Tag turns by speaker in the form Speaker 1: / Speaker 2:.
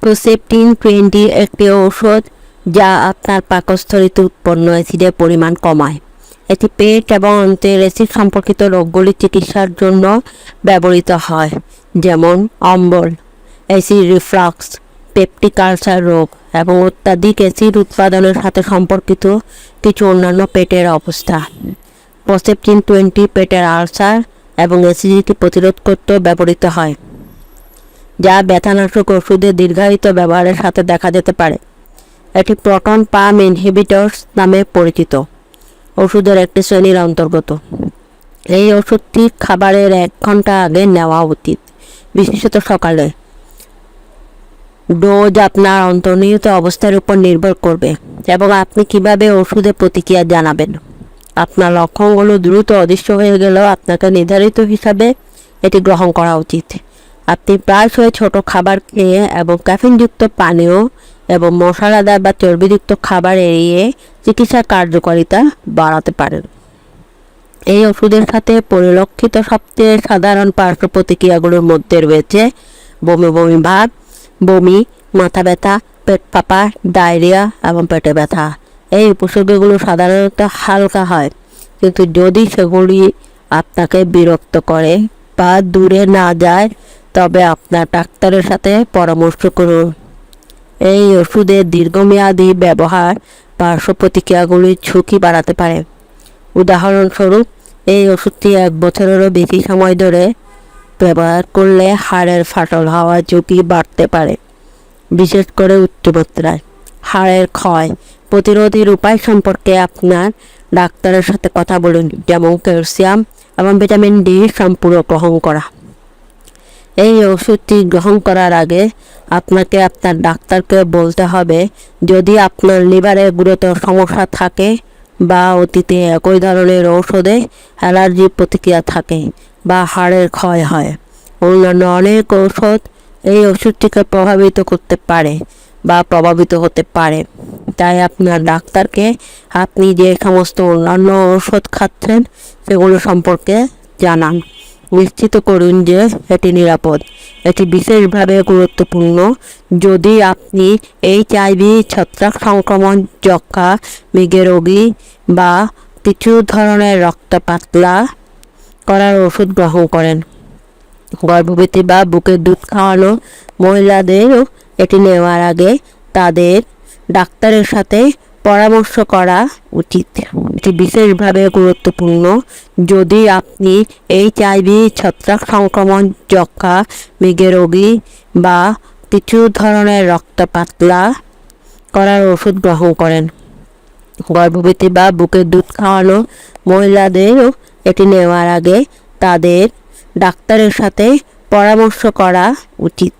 Speaker 1: প্রোসেপটিন 20 একটি ঔষধ যা আপনার পাকস্থলীতে উৎপন্ন অ্যাসিডের পরিমাণ কমায়। এটি পেট এবং অন্ত্রের অ্যাসিড সম্পর্কিত রোগগুলির চিকিৎসার জন্য ব্যবহৃত হয়, যেমন অম্বল, অ্যাসিড রিফ্লাক্স, পেপটিক আলসার রোগ এবং অত্যাধিক অ্যাসিড উৎপাদনের সাথে সম্পর্কিত কিছু অন্যান্য পেটের অবস্থা। প্রসেপটিন 20 পেটের আলসার এবং অ্যাসিডিটি প্রতিরোধ করতেও ব্যবহৃত হয়, যা ব্যথানাশক ওষুধের দীর্ঘায়িত ব্যবহারের সাথে দেখা যেতে পারে। এটি প্রোটন পাম্প ইনহিবিটরস নামে পরিচিত ওষুধের একটি শ্রেণীর অন্তর্গত। এই ওষুধটি খাবারের 1 ঘন্টা আগে নেওয়া উচিত, বিশেষত সকালে। ডোজ আপনার অন্তর্নিহিত অবস্থার উপর নির্ভর করবে এবং আপনি কিভাবে ওষুধের প্রতিক্রিয়া জানাবেন। আপনার লক্ষণগুলো দ্রুত অদৃশ্য হয়ে গেলেও আপনাকে নির্ধারিত হিসাবে এটি গ্রহণ করা উচিত। আপনি প্রায়শই ছোট খাবার খেয়ে এবং ক্যাফিনযুক্ত পানীয় এবং মশলাদার বা চর্বিযুক্ত খাবার এড়িয়ে চিকিৎসার কার্যকারিতা বাড়াতে পারেন। এই ওষুধের সাথে পরিলক্ষিত সবচেয়ে সাধারণ পার্শ্ব প্রতিক্রিয়াগুলোর মধ্যে রয়েছে বমি বমি ভাব, বমি, মাথা ব্যথা, পেট ফাঁপা, ডায়রিয়া এবং পেটে ব্যথা। এই উপসর্গগুলো সাধারণত হালকা হয়, কিন্তু যদি সেগুলি আপনাকে বিরক্ত করে বা দূরে না যায়, তবে আপনার ডাক্তারের সাথে পরামর্শ করুন। এই ওষুধের দীর্ঘমেয়াদী ব্যবহার পার্শ্ব প্রতিক্রিয়াগুলির ঝুঁকি বাড়াতে পারে। উদাহরণস্বরূপ, এই ওষুধটি 1 বছরেরও বেশি সময় ধরে ব্যবহার করলে হাড়ের ফাটল হওয়ার ঝুঁকি বাড়তে পারে, বিশেষ করে উচ্চমাত্রায়। হাড়ের ক্ষয় প্রতিরোধের উপায় সম্পর্কে আপনার ডাক্তারের সাথে কথা বলুন, যেমন ক্যালসিয়াম এবং ভিটামিন ডি সম্পূরক গ্রহণ করা। এই ওষুধটি গ্রহণ করার আগে আপনাকে আপনার ডাক্তারকে বলতে হবে যদি আপনার লিভারে গুরুতর সমস্যা থাকে বা অতীতে একই ধরনের ঔষধে অ্যালার্জি প্রতিক্রিয়া থাকে বা হাড়ের ক্ষয় হয়। অন্যান্য অনেক ঔষধ এই ওষুধটিকে প্রভাবিত করতে পারে বা প্রভাবিত হতে পারে, তাই আপনার ডাক্তারকে আপনি যে সমস্ত অন্যান্য ঔষধ খাচ্ছেন সেগুলো সম্পর্কে জানান। নিশ্চিত করুন যে এটি নিরাপদ। এটি বিশেষভাবে গুরুত্বপূর্ণ যদি আপনি HIV, ছত্রাক সংক্রমণ, যক্ষ্মা, মৃগী রোগী বা কিছু ধরনের রক্ত পাতলা করার ওষুধ গ্রহণ করেন। গর্ভবতী বা বুকের দুধ খাওয়ানো মহিলাদেরও এটি নেওয়ার আগে তাদের ডাক্তারের সাথে পরামর্শ করা উচিত। এটি বিশেষভাবে গুরুত্বপূর্ণ যদি আপনি HIV, ছত্রাক সংক্রমণ, যক্ষ্মা, মৃগী রোগী বা কিছু ধরনের রক্ত পাতলা করার ওষুধ গ্রহণ করেন। গর্ভবতী বা বুকের দুধ খাওয়ানো মহিলাদেরও এটি নেওয়ার আগে তাদের ডাক্তারের সাথে পরামর্শ করা উচিত।